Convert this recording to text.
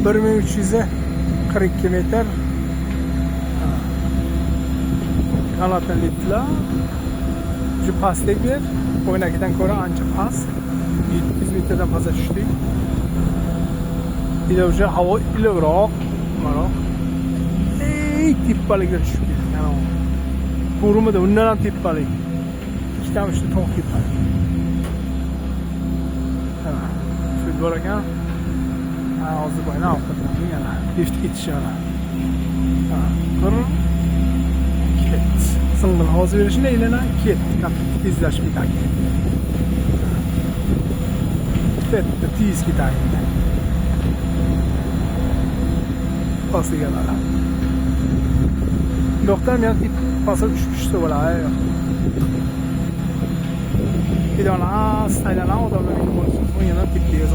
1342 metr. Kanatliliklar. Şu pastlik bir yer. Oynakidan ko'ra ancha past. 700 metrdan pastga tushdik. Bir de o'sha havo iliqroq, mana. Tepalikka tushib ketdik. Mana bu. To'g'rimidi? Undan ham tepalik. Ikkita uchta tog' tepalik. Mana. Shu bor ekan. Hozir bo'yna ovqatlandik yana. Lift ketishi mana. Ket. Sing'il hozir berishini aylana ket. Tezlashib ketadi. Bitta tez ketadi. Pastiga mana. Doktor men pastga tushishsa bo'ladi. Ilona, aylanan odamlar bo'lsa, yana tepkiga